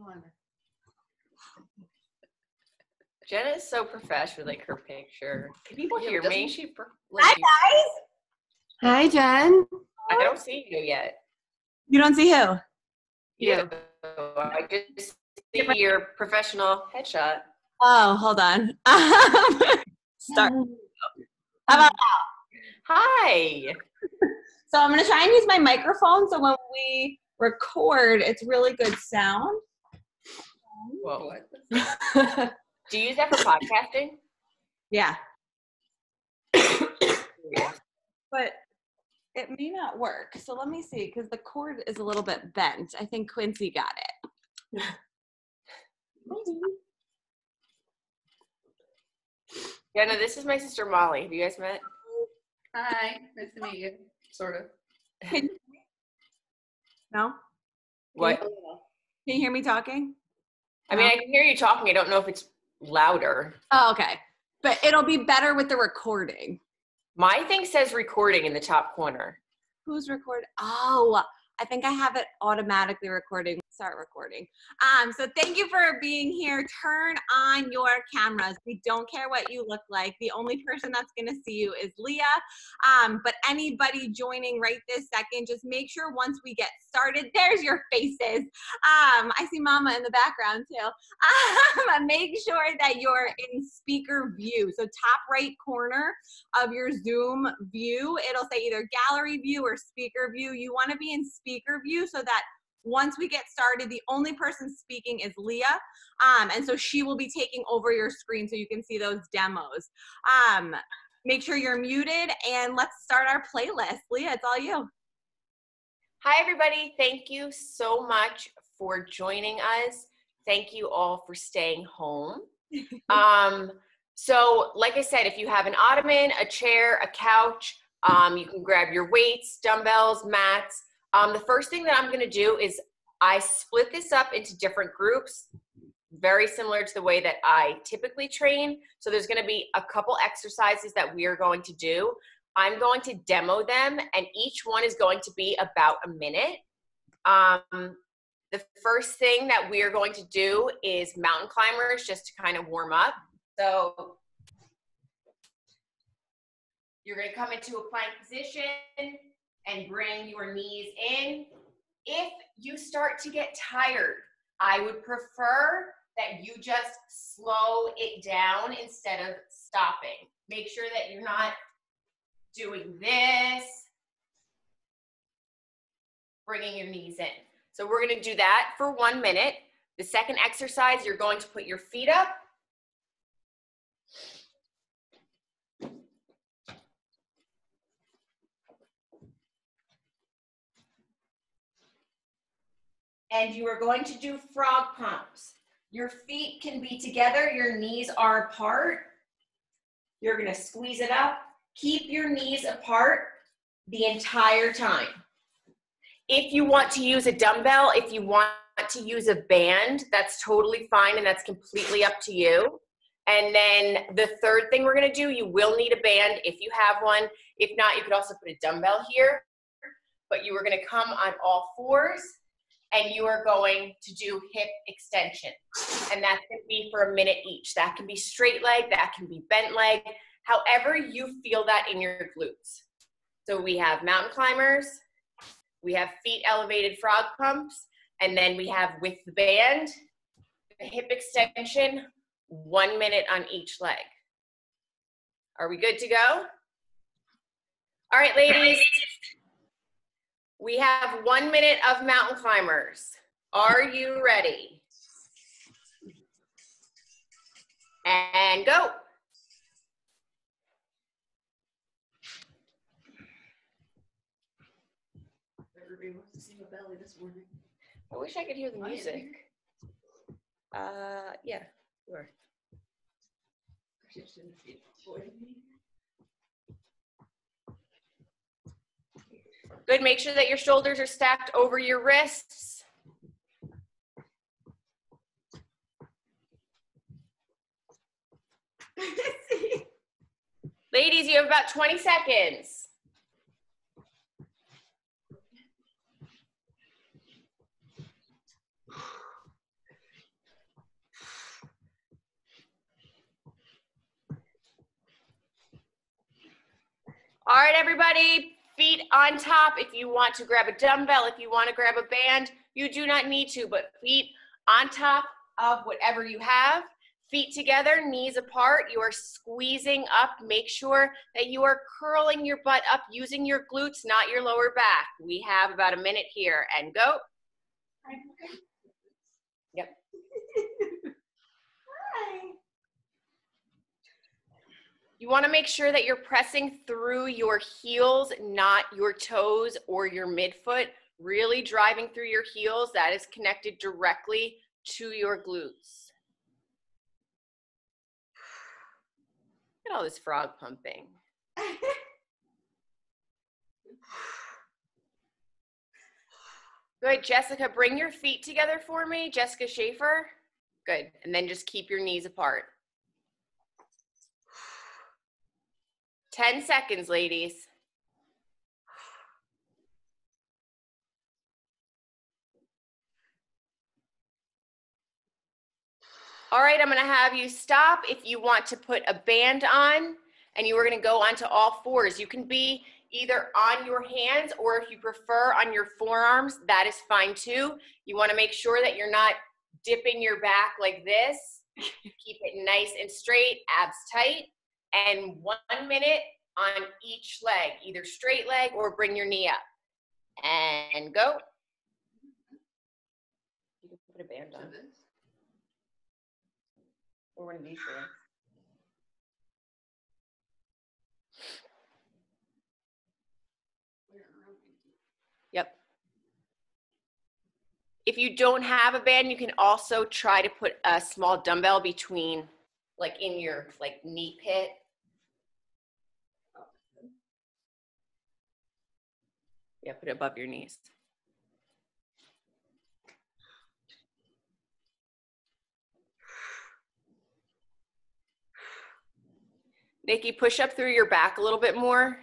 on. Jenna is so professional, like her picture. Can people hear me? Hi, guys. Hi, Jen. I don't see you yet. You don't see who? You. I just see your professional headshot. Oh, hold on. Start. How about now? Hi. So I'm going to try and use my microphone so when we record, it's really good sound. Whoa. Do you use that for podcasting? Yeah. But it may not work. So let me see, because the cord is a little bit bent. I think Quincy got it. Jenna, this is my sister Molly. Have you guys met? Hi. Nice to meet you. Sort of. No? What? Can you hear me talking? I mean, I can hear you talking. I don't know if it's louder. Oh, okay. But it'll be better with the recording. My thing says recording in the top corner. Who's recording? Oh, I think I have it automatically recording. Start recording. So thank you for being here. Turn on your cameras. We don't care what you look like. The only person that's going to see you is Leah. But anybody joining right this second, just make sure once we get started, there's your faces. I see Mama in the background too. Make sure that you're in speaker view. So top right corner of your Zoom view, it'll say either gallery view or speaker view. You want to be in speaker view so that once we get started, the only person speaking is Leah. And so she will be taking over your screen so you can see those demos. Make sure you're muted and let's start our playlist. Leah, it's all you. Hi, everybody. Thank you so much for joining us. Thank you all for staying home. So like I said, if you have an ottoman, a chair, a couch, you can grab your weights, dumbbells, mats. The first thing that I'm going to do is I split this up into different groups, very similar to the way that I typically train. So there's going to be a couple exercises that we are going to do. I'm going to demo them, and each one is going to be about a minute. The first thing that we are going to do is mountain climbers, just to kind of warm up. So you're going to come into a plank position and bring your knees in. If you start to get tired, I would prefer that you just slow it down instead of stopping. Make sure that you're not doing this, bringing your knees in. So we're going to do that for 1 minute. The second exercise, you're going to put your feet up. And you are going to do frog pumps. Your feet can be together, your knees are apart. You're going to squeeze it up. Keep your knees apart the entire time. If you want to use a dumbbell, if you want to use a band, that's totally fine and that's completely up to you. And then the third thing we're going to do, you will need a band if you have one. If not, you could also put a dumbbell here. But you are going to come on all fours. And you are going to do hip extension. And that's going to be for a minute each. That can be straight leg, that can be bent leg, however you feel that in your glutes. So we have mountain climbers, we have feet elevated frog pumps, and then we have with the band, hip extension, 1 minute on each leg. Are we good to go? All right, ladies. We have 1 minute of mountain climbers. Are you ready? And go. Everybody wants to see my belly this morning. I wish I could hear the music. Yeah, sure. Good, make sure that your shoulders are stacked over your wrists. Ladies, you have about 20 seconds. All right, everybody, feet on top. If you want to grab a dumbbell, if you want to grab a band, you do not need to, but feet on top of whatever you have. Feet together, knees apart. You are squeezing up. Make sure that you are curling your butt up using your glutes, not your lower back. We have about a minute here, and go. Yep. Hi. You want to make sure that you're pressing through your heels, not your toes or your midfoot. Really driving through your heels. That is connected directly to your glutes. Look at all this frog pumping. Good, Jessica, bring your feet together for me. Jessica Schaefer. Good, and then just keep your knees apart. 10 seconds, ladies. All right, I'm gonna have you stop. If you want to put a band on and you are gonna go onto all fours, you can be either on your hands or if you prefer on your forearms, that is fine too. You wanna make sure that you're not dipping your back like this. Keep it nice and straight, abs tight, and 1 minute on each leg, either straight leg or bring your knee up. And go. You can put a band on. Or one of these things. Yep. If you don't have a band, you can also try to put a small dumbbell between, like in your knee pit. Yeah, put it above your knees. Nikki, push up through your back a little bit more.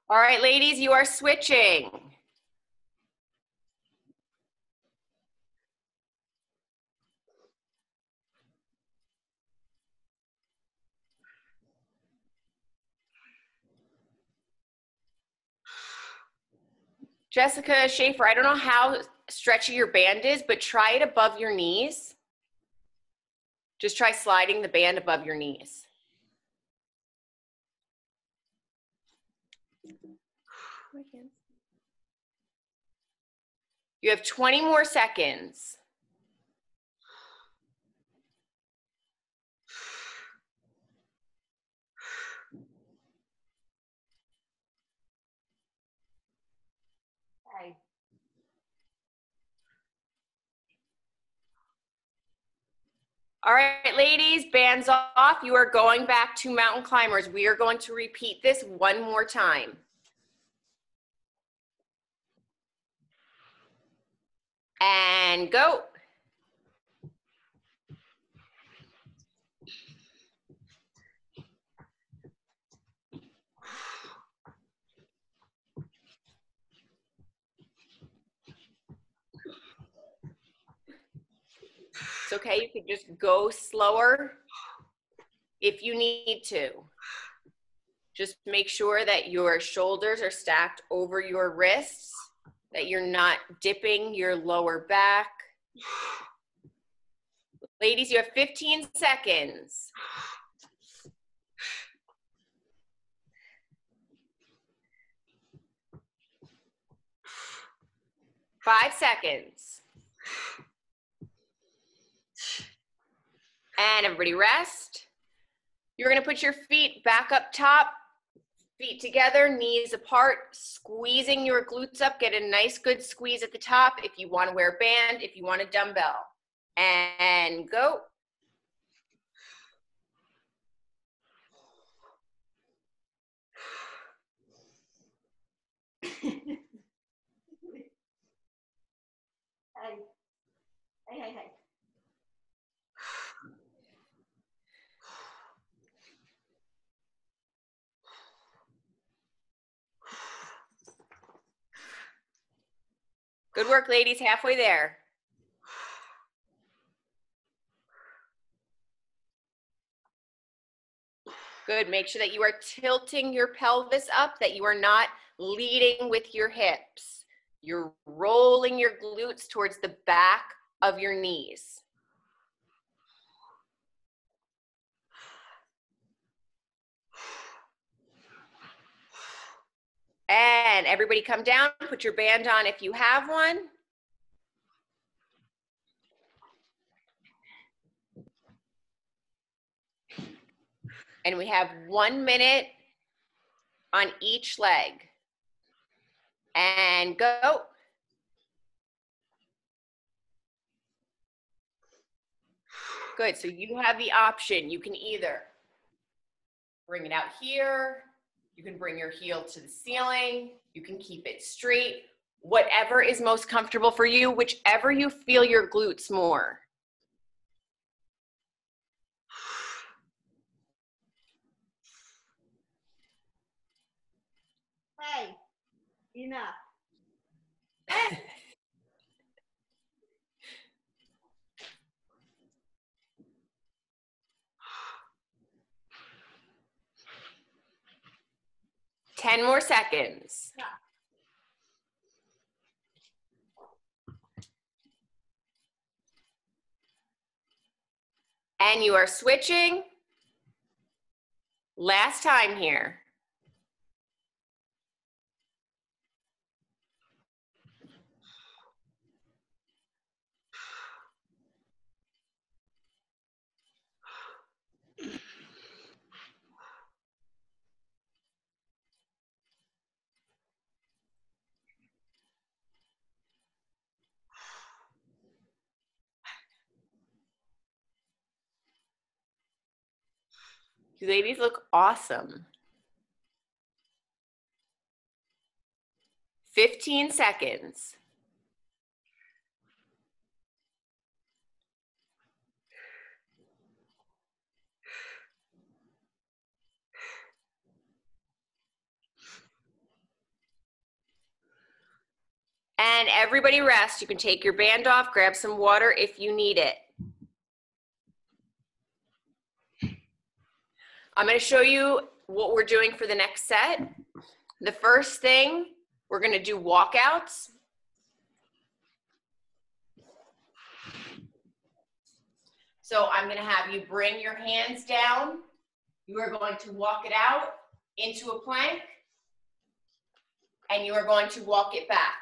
All right, ladies, you are switching. Jessica Schaefer, I don't know how stretchy your band is, but try it above your knees. Just try sliding the band above your knees. You have 20 more seconds. Hi. All right, ladies, bands off. You are going back to mountain climbers. We are going to repeat this one more time. And go. It's okay, you could just go slower if you need to. Just make sure that your shoulders are stacked over your wrists, that you're not dipping your lower back. Ladies, you have 15 seconds. Five seconds. And everybody rest. You're gonna put your feet back up top, feet together, knees apart, squeezing your glutes up. Get a nice good squeeze at the top if you wanna wear a band, if you want a dumbbell. And go. Hi. Hi, hi, hi. Good work, ladies, halfway there. Good. Make sure that you are tilting your pelvis up, that you are not leading with your hips. You're rolling your glutes towards the back of your knees. And everybody come down, put your band on if you have one. And we have 1 minute on each leg. And go. Good, so you have the option. You can either bring it out here, you can bring your heel to the ceiling, you can keep it straight, whatever is most comfortable for you, whichever you feel your glutes more. Hey, enough. 10 more seconds. Yeah. And you are switching. Last time here. You ladies look awesome. 15 seconds. And everybody rest. You can take your band off, grab some water if you need it. I'm going to show you what we're doing for the next set. The first thing, we're going to do walkouts. So I'm going to have you bring your hands down. You are going to walk it out into a plank, and you are going to walk it back.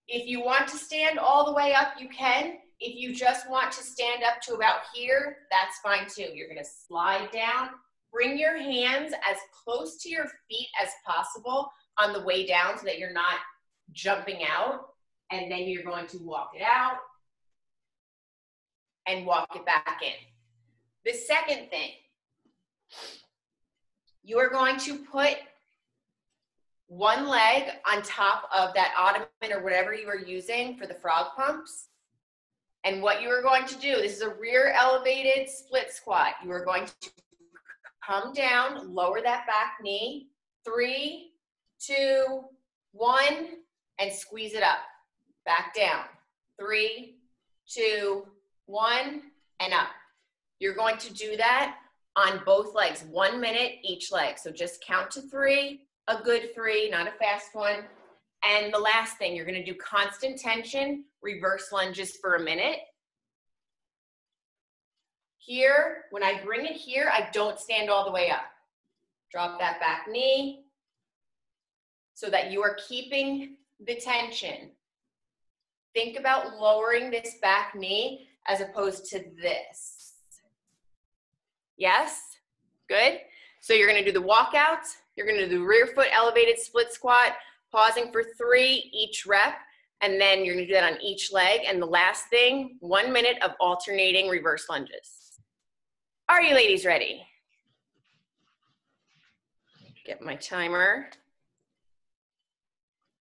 If you want to stand all the way up, you can. If you just want to stand up to about here, that's fine too. You're going to slide down. Bring your hands as close to your feet as possible on the way down so that you're not jumping out. And then you're going to walk it out and walk it back in. The second thing, you are going to put one leg on top of that ottoman or whatever you are using for the frog pumps. And what you are going to do, this is a rear elevated split squat. You are going to come down, lower that back knee. 3, 2, 1, and squeeze it up. Back down. 3, 2, 1, and up. You're going to do that on both legs, 1 minute each leg. So just count to 3, a good 3, not a fast one. And the last thing, you're going to do constant tension, reverse lunges for a minute. Here, when I bring it here, I don't stand all the way up. Drop that back knee so that you are keeping the tension. Think about lowering this back knee as opposed to this. Yes? Good? So you're going to do the walkouts. You're going to do the rear foot elevated split squat, pausing for 3 each rep, and then you're going to do that on each leg. And the last thing, 1 minute of alternating reverse lunges. Are you ladies ready? Get my timer.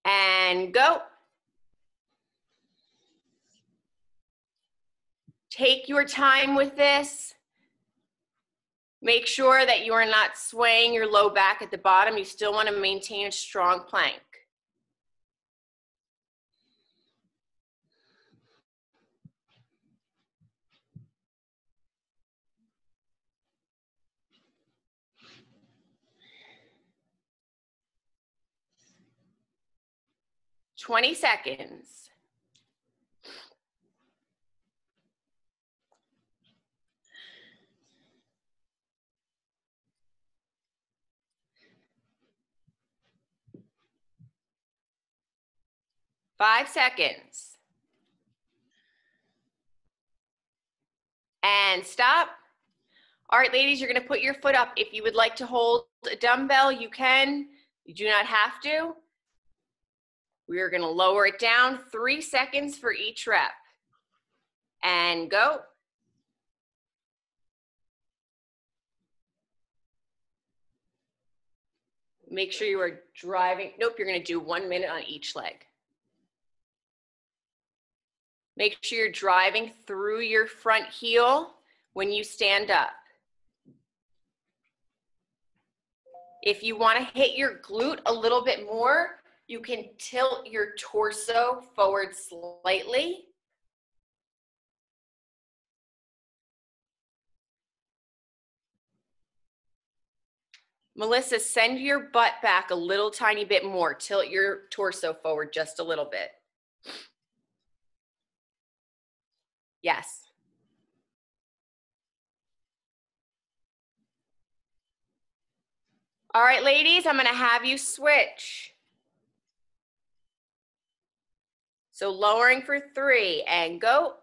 And go. Take your time with this. Make sure that you are not swaying your low back at the bottom. You still want to maintain a strong plank. 20 seconds. Five seconds. And stop. All right, ladies, you're gonna put your foot up. If you would like to hold a dumbbell, you can. You do not have to. We are gonna lower it down, 3 seconds for each rep. And go. Make sure you are driving. Nope, you're gonna do 1 minute on each leg. Make sure you're driving through your front heel when you stand up. If you want to hit your glute a little bit more, you can tilt your torso forward slightly. Melissa, send your butt back a little tiny bit more. Tilt your torso forward just a little bit. Yes. All right, ladies, I'm going to have you switch. So lowering for 3 and go.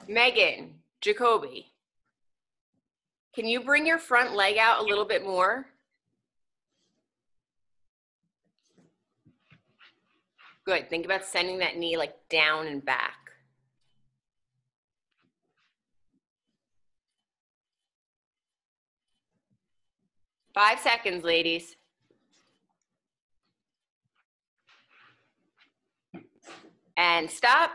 Megan, Jacoby, can you bring your front leg out a little bit more? Good. Think about sending that knee like down and back. Five seconds, ladies. And stop.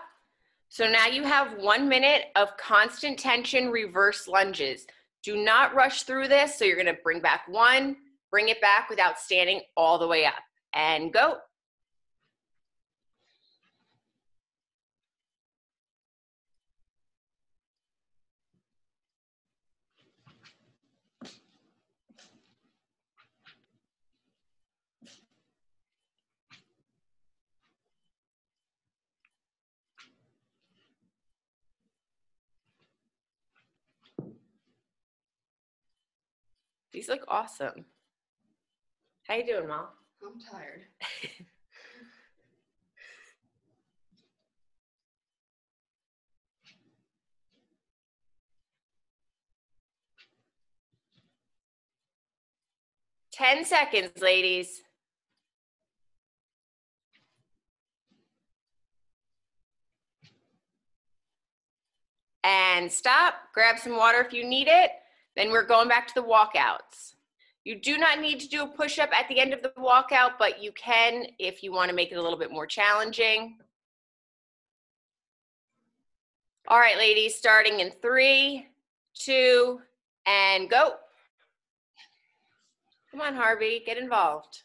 So now you have 1 minute of constant tension reverse lunges. Do not rush through this. So you're going to bring back 1, bring it back without standing all the way up. And go. These look awesome. How you doing, Mom? I'm tired. Ten seconds, ladies. And stop. Grab some water if you need it. Then we're going back to the walkouts. You do not need to do a push-up at the end of the walkout, but you can if you want to make it a little bit more challenging. All right, ladies, starting in 3, 2, and go. Come on, Harvey, get involved.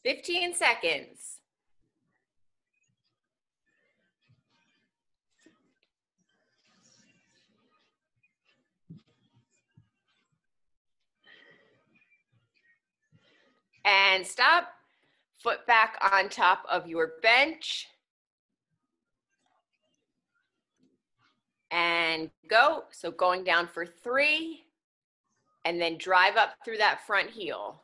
15 seconds. And stop. Foot back on top of your bench. And go. So going down for 3, and then drive up through that front heel.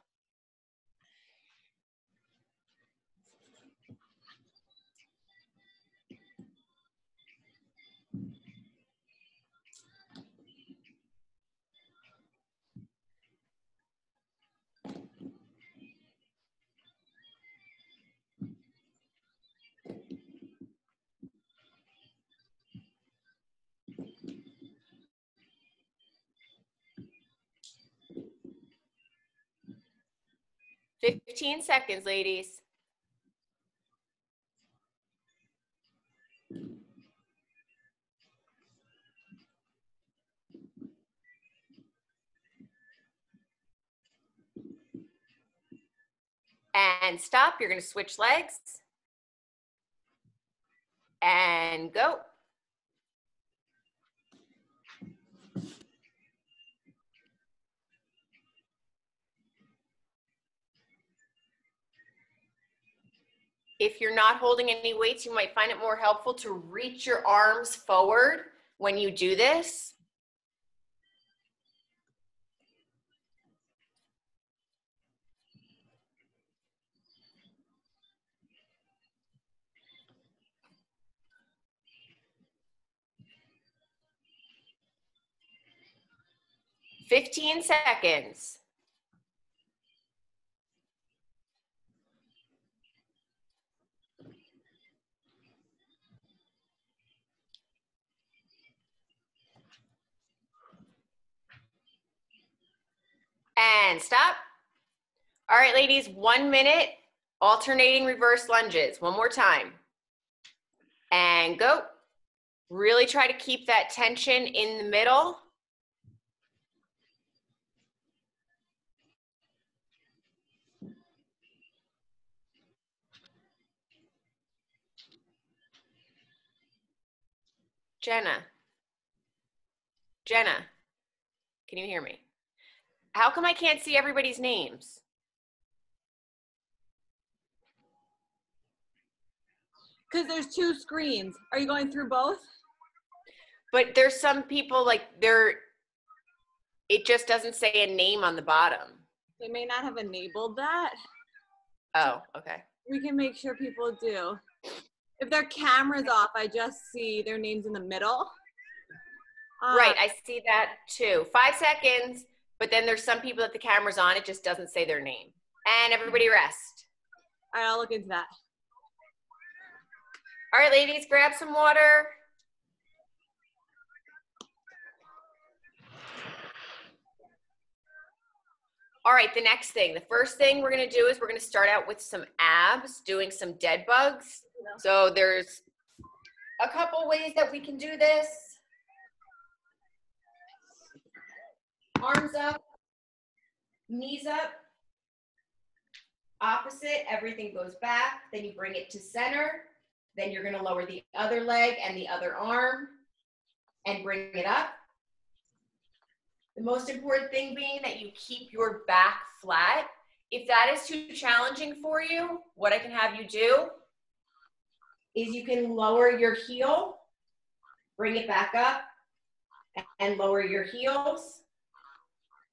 15 seconds, ladies. And stop. You're going to switch legs. And go. If you're not holding any weights, you might find it more helpful to reach your arms forward when you do this. "15 seconds. And stop. All right, ladies, 1 minute, alternating reverse lunges. One more time. And go. Really try to keep that tension in the middle. Jenna, can you hear me? How come I can't see everybody's names? Because there's two screens. Are you going through both? But there's some people like it just doesn't say a name on the bottom. They may not have enabled that. Oh, okay. We can make sure people do. If their camera's off, I just see their names in the middle. Right, I see that too. 5 seconds, but then there's some people that the camera's on, it just doesn't say their name. And everybody rest. All right, I'll look into that. All right, ladies, grab some water. All right, the next thing, the first thing we're gonna do is we're gonna start out with some abs, doing some dead bugs. So there's a couple ways that we can do this. Arms up, knees up, opposite, everything goes back, then you bring it to center, then you're gonna lower the other leg and the other arm and bring it up. The most important thing being that you keep your back flat. If that is too challenging for you, what I can have you do is you can lower your heel, bring it back up, and lower your heels.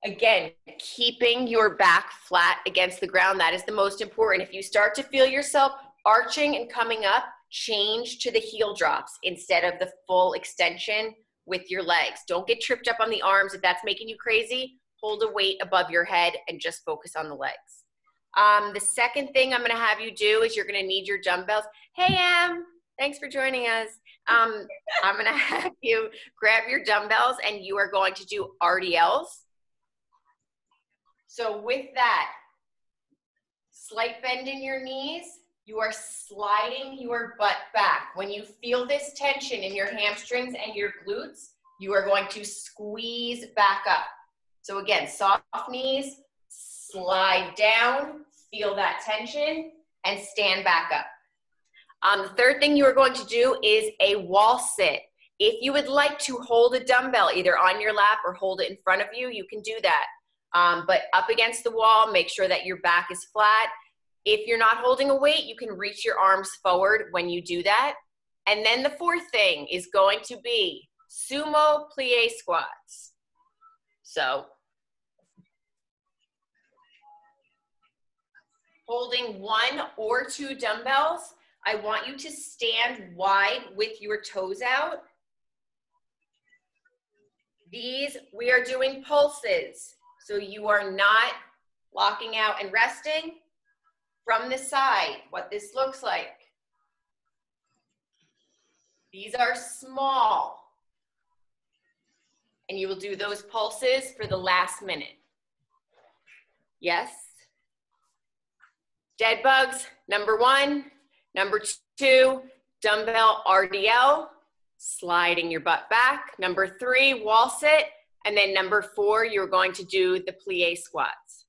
Again, keeping your back flat against the ground, that is the most important. If you start to feel yourself arching and coming up, change to the heel drops instead of the full extension with your legs. Don't get tripped up on the arms. If that's making you crazy, hold a weight above your head and just focus on the legs. The second thing I'm gonna have you do is you're gonna need your dumbbells. Hey, Em, thanks for joining us. I'm gonna have you grab your dumbbells and you are going to do RDLs. So with that, slight bend in your knees, you are sliding your butt back. When you feel this tension in your hamstrings and your glutes, you are going to squeeze back up. So again, soft knees, slide down, feel that tension, and stand back up. The third thing you are going to do is a wall sit. If you would like to hold a dumbbell either on your lap or hold it in front of you, you can do that. But up against the wall, make sure that your back is flat. If you're not holding a weight, you can reach your arms forward when you do that. And then the fourth thing is going to be Sumo Plie Squats. So, holding 1 or 2 dumbbells, I want you to stand wide with your toes out. These, we are doing pulses. So you are not locking out and resting. From the side, what this looks like. These are small. And you will do those pulses for the last minute. Yes? Dead bugs, number 1. Number 2, dumbbell RDL, sliding your butt back. Number 3, wall sit. And then number 4, you're going to do the plie squats.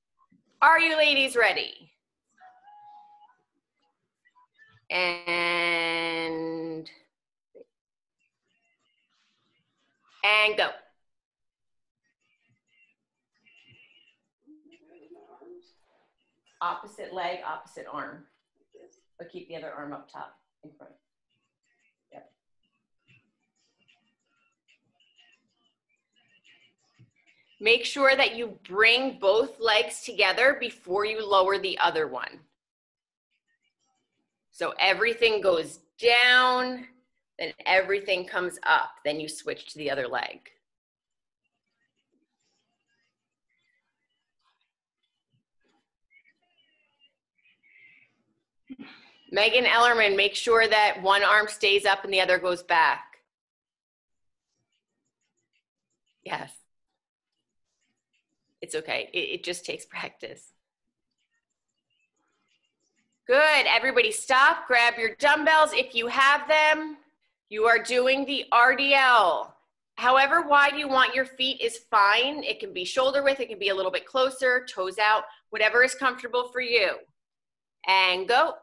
Are you ladies ready? And go. Opposite leg, opposite arm. But keep the other arm up top in front. Yep. Make sure that you bring both legs together before you lower the other one. So everything goes down, then everything comes up. Then you switch to the other leg. Megan Ellerman, make sure that one arm stays up and the other goes back. Yes. It's okay. It just takes practice. Good. Everybody stop. Grab your dumbbells if you have them. You are doing the RDL. However wide you want your feet is fine. It can be shoulder width. It can be a little bit closer, toes out, whatever is comfortable for you. And go.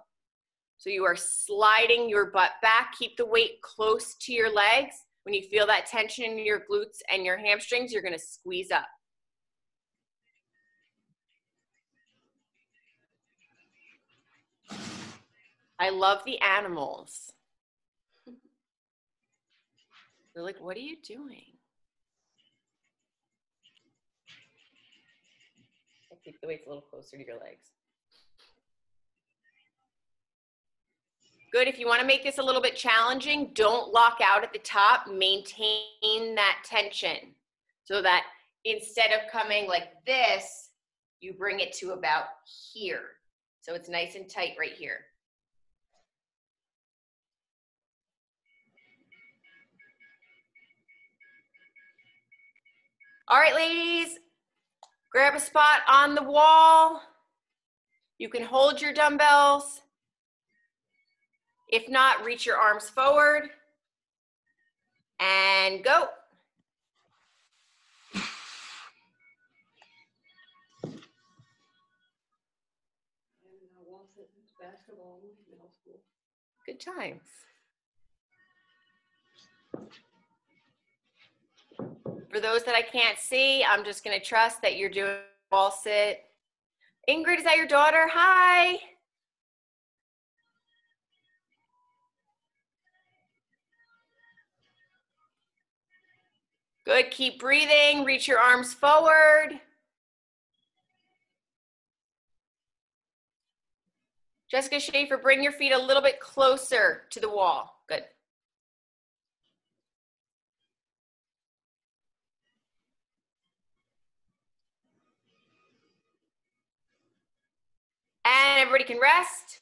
So you are sliding your butt back. Keep the weight close to your legs. When you feel that tension in your glutes and your hamstrings, you're going to squeeze up. I love the animals. They're like, what are you doing? Keep the weights a little closer to your legs. Good. If you want to make this a little bit challenging, don't lock out at the top. Maintain that tension so that instead of coming like this, you bring it to about here. So it's nice and tight right here. All right, ladies, grab a spot on the wall. You can hold your dumbbells. If not, reach your arms forward and go. Good times. For those that I can't see, I'm just going to trust that you're doing wall sit. Ingrid, is that your daughter? Hi. Good, keep breathing, reach your arms forward. Jessica Schaefer, bring your feet a little bit closer to the wall. Good. And everybody can rest.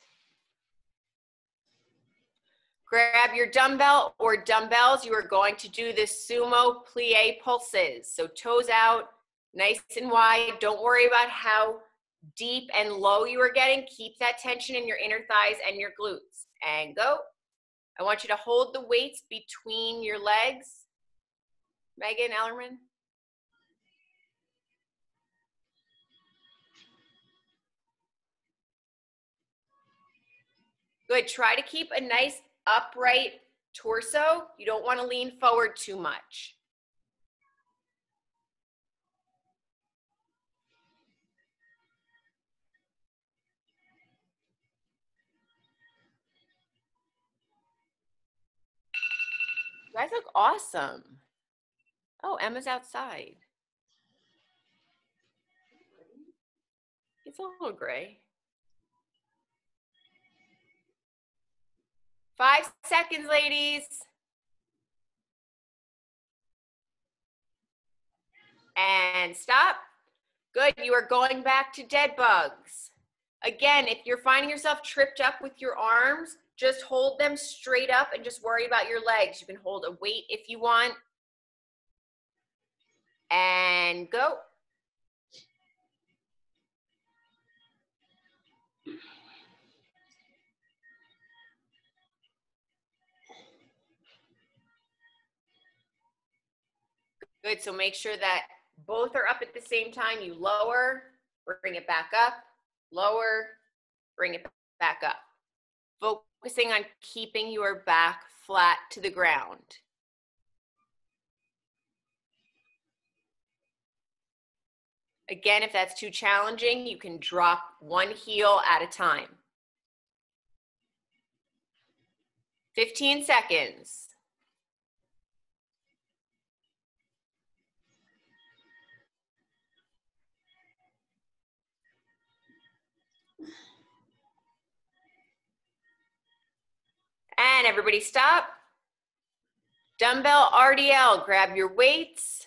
Grab your dumbbell or dumbbells. You are going to do this Sumo Plie Pulses. So toes out, nice and wide. Don't worry about how deep and low you are getting. Keep that tension in your inner thighs and your glutes. And go. I want you to hold the weights between your legs. Megan Ellerman. Good. Try to keep a nice upright torso. You don't want to lean forward too much. You guys look awesome. Oh, Emma's outside. It's a little gray. 5 seconds, ladies. And stop. Good, you are going back to dead bugs. Again, if you're finding yourself tripped up with your arms, just hold them straight up and just worry about your legs. You can hold a weight if you want. And go. Good, so make sure that both are up at the same time. You lower, bring it back up, lower, bring it back up. Focusing on keeping your back flat to the ground. Again, if that's too challenging, you can drop one heel at a time. 15 seconds. And everybody stop. Dumbbell RDL, grab your weights.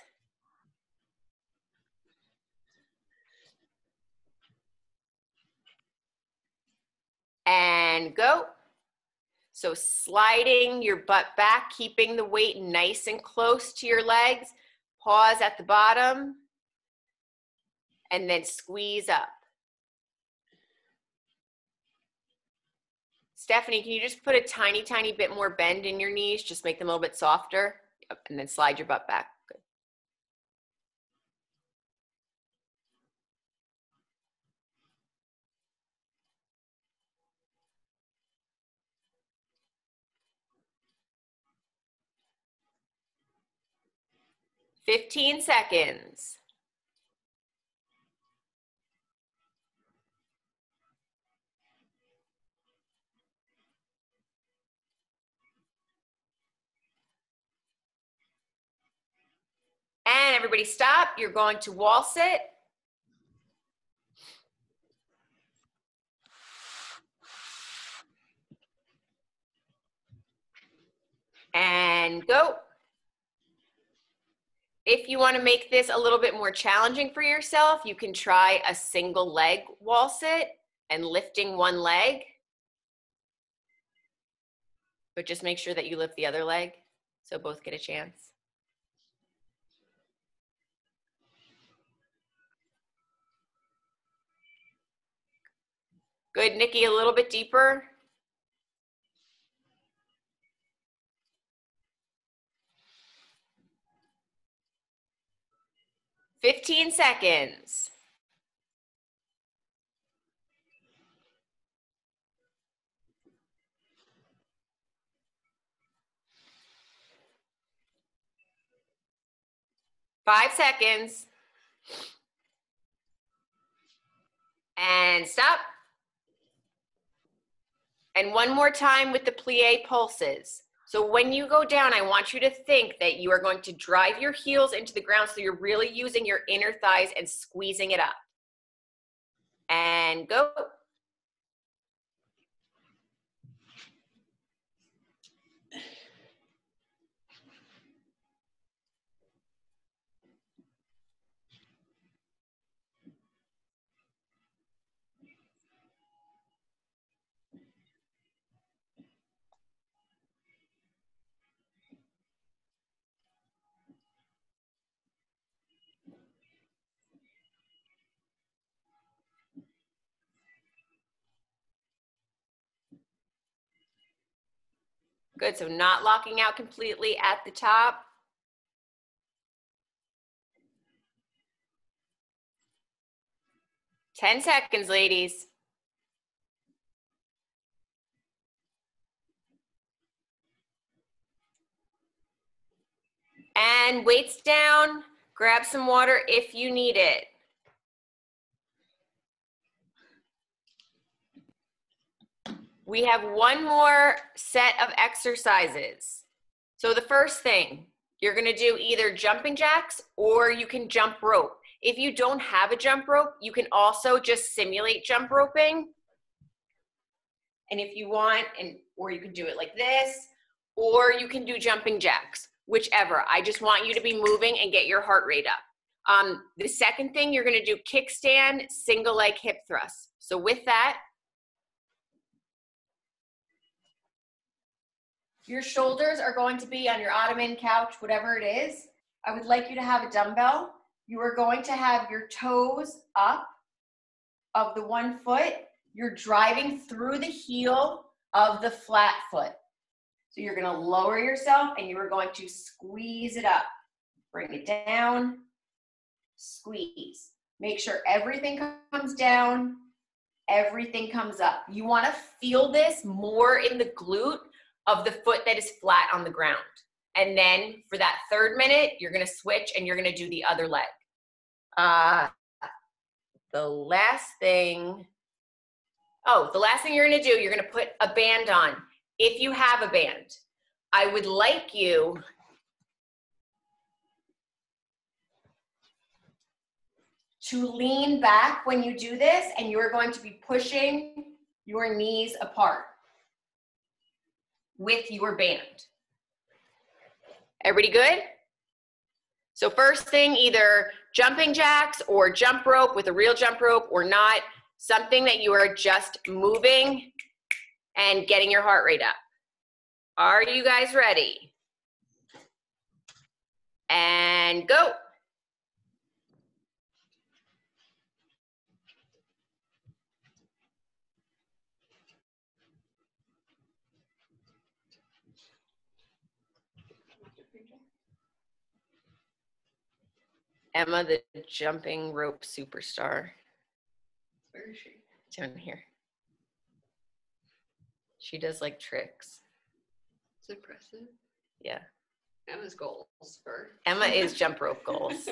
And go. So sliding your butt back, keeping the weight nice and close to your legs. Pause at the bottom. And then squeeze up. Stephanie, can you just put a tiny, tiny bit more bend in your knees? Just make them a little bit softer. Yep. And then slide your butt back. Good. "15 seconds. And everybody stop. You're going to wall sit. And go. If you want to make this a little bit more challenging for yourself, you can try a single leg wall sit and lifting one leg. But just make sure that you lift the other leg so both get a chance. Good, Nikki, a little bit deeper. "15 seconds. "5 seconds. And stop. And one more time with the plie pulses. So when you go down, I want you to think that you are going to drive your heels into the ground so you're really using your inner thighs and squeezing it up. And go. Good, so not locking out completely at the top. "10 seconds, ladies. And weights down, grab some water if you need it. We have one more set of exercises. So the first thing, you're gonna do either jumping jacks or you can jump rope. If you don't have a jump rope, you can also just simulate jump roping. And if you want, or you can do it like this, or you can do jumping jacks, whichever. I just want you to be moving and get your heart rate up. The second thing, you're gonna do kickstand, single leg hip thrust. So with that, your shoulders are going to be on your ottoman, couch, whatever it is. I would like you to have a dumbbell. You are going to have your toes up of the one foot. You're driving through the heel of the flat foot. So you're gonna lower yourself and you are going to squeeze it up. Bring it down, squeeze. Make sure everything comes down, everything comes up. You want to feel this more in the glute of the foot that is flat on the ground. And then for that 3rd minute, you're going to switch and you're going to do the other leg. The last thing you're going to do, you're going to put a band on. If you have a band, I would like you to lean back when you do this, and you're going to be pushing your knees apart with your band. Everybody good? So first thing, either jumping jacks or jump rope with a real jump rope or not, something that you are just moving and getting your heart rate up. Are you guys ready? And go. Emma, the jumping rope superstar. Where is she? Down here. She does like tricks. It's impressive. Yeah. Emma's goals for. Emma is jump rope goals.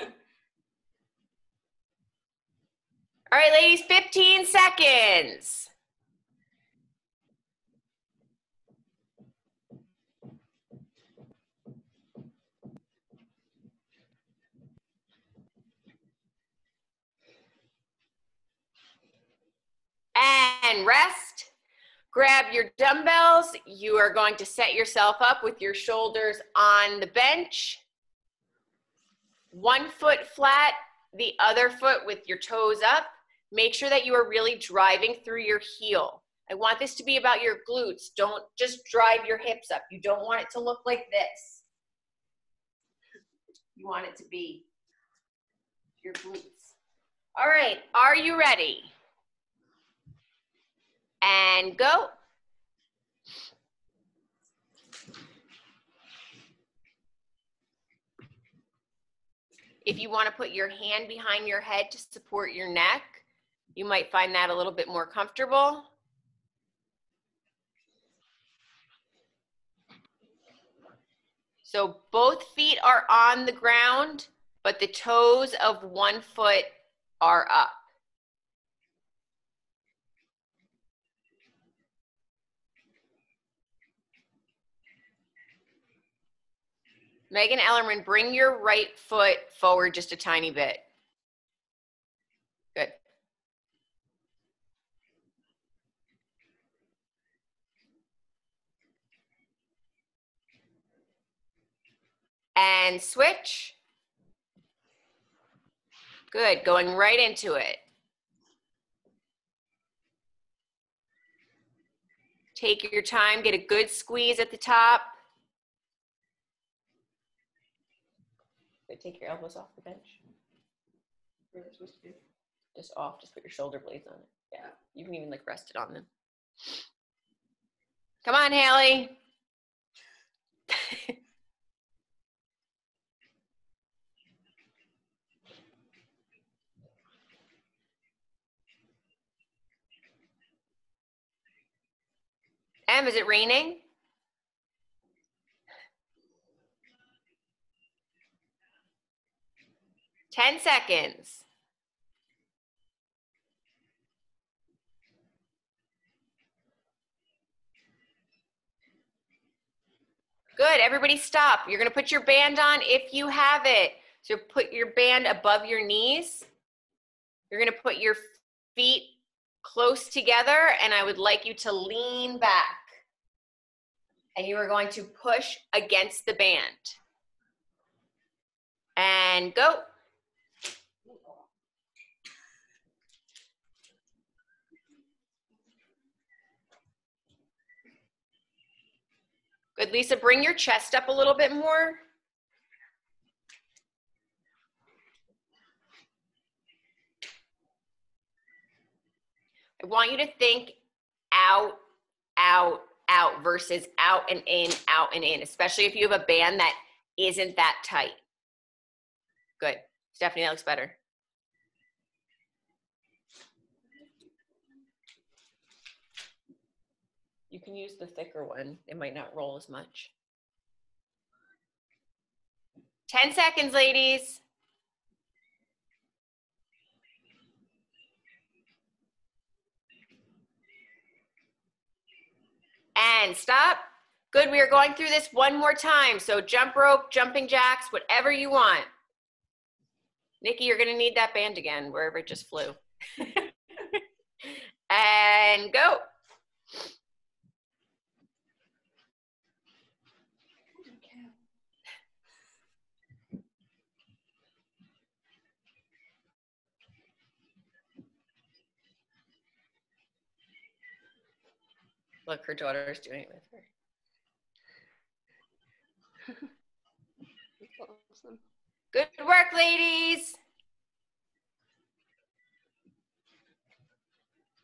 All right, ladies, 15 seconds. And rest. Grab your dumbbells. You are going to set yourself up with your shoulders on the bench. One foot flat, the other foot with your toes up. Make sure that you are really driving through your heel. I want this to be about your glutes. Don't just drive your hips up. You don't want it to look like this. You want it to be your glutes. All right, are you ready? And go. If you want to put your hand behind your head to support your neck, you might find that a little bit more comfortable. So both feet are on the ground, but the toes of one foot are up. Megan Ellerman, bring your right foot forward just a tiny bit. Good. And switch. Good, going right into it. Take your time, get a good squeeze at the top. Good, take your elbows off the bench. Where they're supposed to be. Just off, just put your shoulder blades on it. Yeah, you can even like rest it on them. Come on, Haley. Em, is it raining? Ten seconds. Good, everybody stop. You're gonna put your band on if you have it. So put your band above your knees. You're gonna put your feet close together, and I would like you to lean back. And you are going to push against the band. And go. Good, Lisa, bring your chest up a little bit more. I want you to think out, out, out versus out and in, especially if you have a band that isn't that tight. Good. Stephanie, that looks better. You can use the thicker one. It might not roll as much. 10 seconds, ladies. And stop. Good, we are going through this one more time. So jump rope, jumping jacks, whatever you want. Nikki, you're gonna need that band again, wherever it just flew. And go. Look, her daughter's doing it with her. That's awesome. Good work, ladies.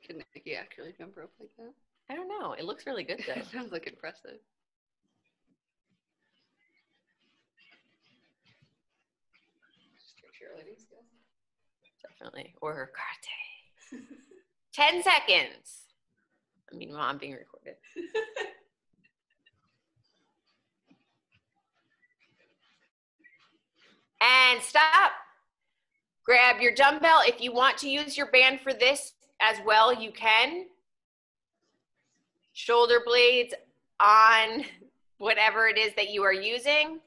Can Nikki actually jump rope like that? I don't know. It looks really good, though. It sounds like impressive. Straight cheerleading skills. Definitely. Or her karate. 10 seconds. I mean, Mom being recorded. And stop. Grab your dumbbell. If you want to use your band for this as well, you can. Shoulder blades on whatever it is that you are using.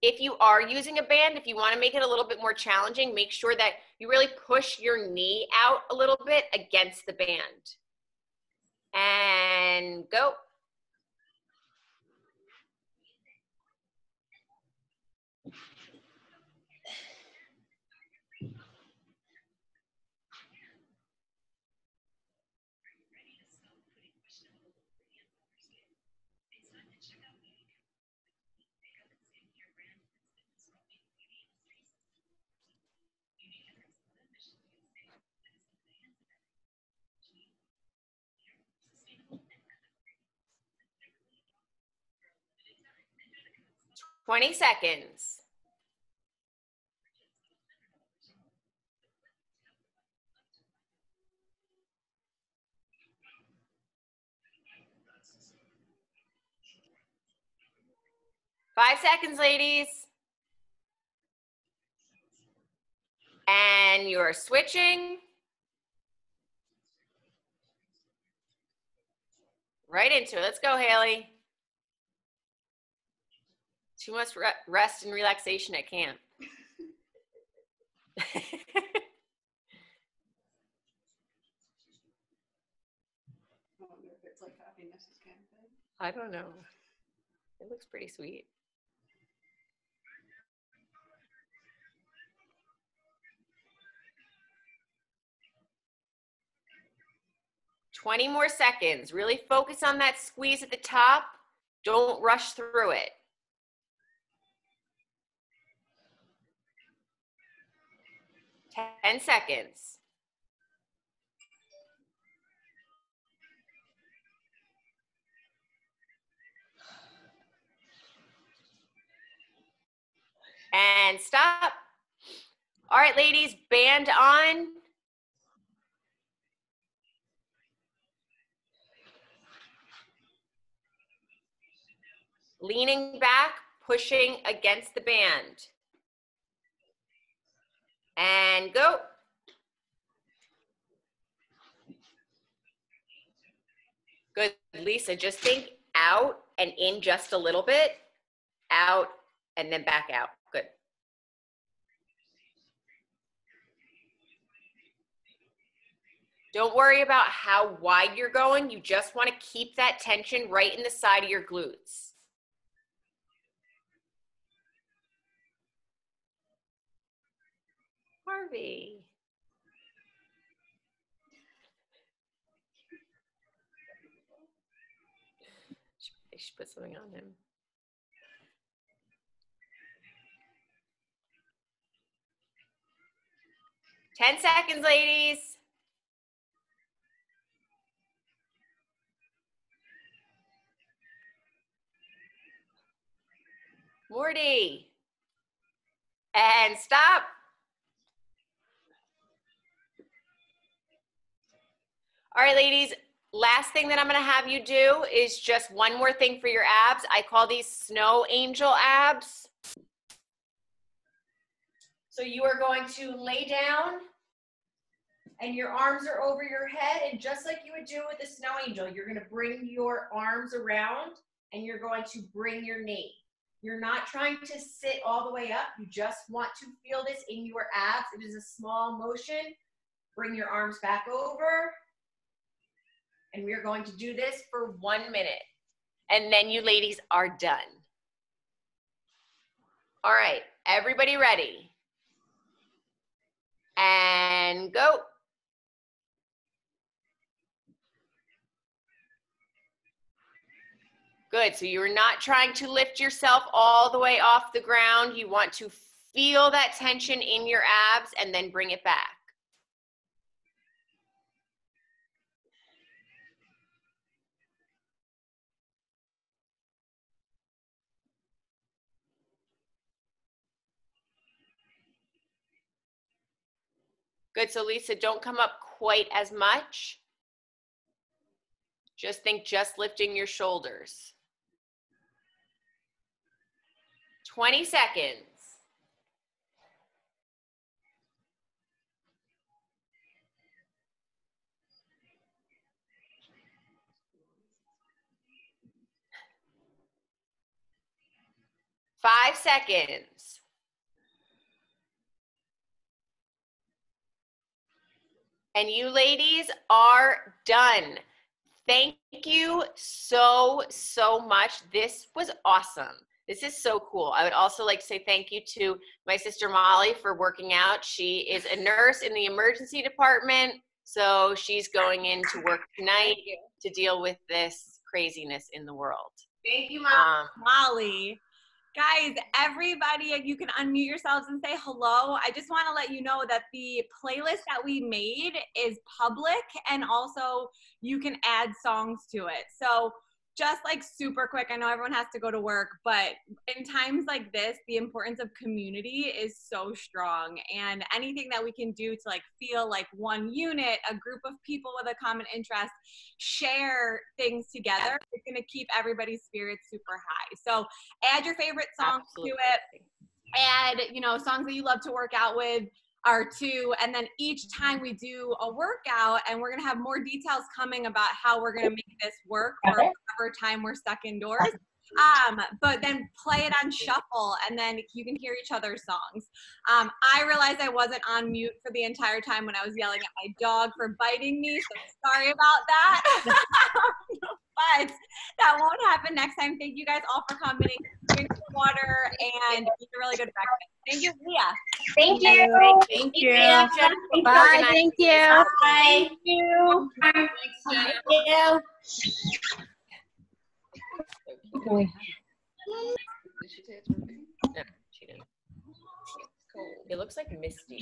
If you are using a band, if you want to make it a little bit more challenging, make sure that you really push your knee out a little bit against the band. And go. Twenty seconds. Five seconds, ladies. And you're switching. Right into it. Let's go, Haley. Too much rest and relaxation at camp. I wonder if it's like happiness is camping. I don't know. It looks pretty sweet. Twenty more seconds. Really focus on that squeeze at the top. Don't rush through it. Ten seconds. And stop. All right, ladies, band on. Leaning back, pushing against the band. And go. Good, Lisa, just think out and in just a little bit, out and then back out. Good. Don't worry about how wide you're going. You just want to keep that tension right in the side of your glutes. Harvey. I should put something on him. Ten seconds, ladies. Morty. And stop. All right, ladies, last thing that I'm gonna have you do is just one more thing for your abs. I call these snow angel abs. So you are going to lay down and your arms are over your head, and just like you would do with the snow angel, you're gonna bring your arms around and you're going to bring your knee. You're not trying to sit all the way up. You just want to feel this in your abs. It is a small motion. Bring your arms back over. And we're going to do this for 1 minute. And then you ladies are done. All right, everybody ready? And go. Good, so you're not trying to lift yourself all the way off the ground. You want to feel that tension in your abs and then bring it back. Good, so Lisa, don't come up quite as much. Just think just lifting your shoulders. 20 seconds. Five seconds. And you ladies are done. Thank you so, so much. This was awesome. This is so cool. I would also like to say thank you to my sister Molly for working out. She is a nurse in the emergency department, so she's going into work tonight to deal with this craziness in the world. Thank you, Mom. Molly. Guys, everybody, you can unmute yourselves and say hello. I just want to let you know that the playlist that we made is public, and also you can add songs to it. So just like super quick, I know everyone has to go to work, but in times like this, the importance of community is so strong, and anything that we can do to like feel like one unit, a group of people with a common interest, share things together, it's going to keep everybody's spirits super high. So add your favorite songs to it. Add, you know, songs that you love to work out with are too, and then each time we do a workout, and we're going to have more details coming about how we're going to make this work for whatever time we're stuck indoors, but then play it on shuffle, and then you can hear each other's songs. I realized I wasn't on mute for the entire time when I was yelling at my dog for biting me, so sorry about that. But that won't happen next time. Thank you guys all for coming. Drink some water and eat a really good breakfast. Thank you, Leah. Thank you. Thank you. Bye. Thank you. Bye. Thank you. Thanks, Jenna. Thank you. Did she say it's working? No, she didn't. It looks like misty.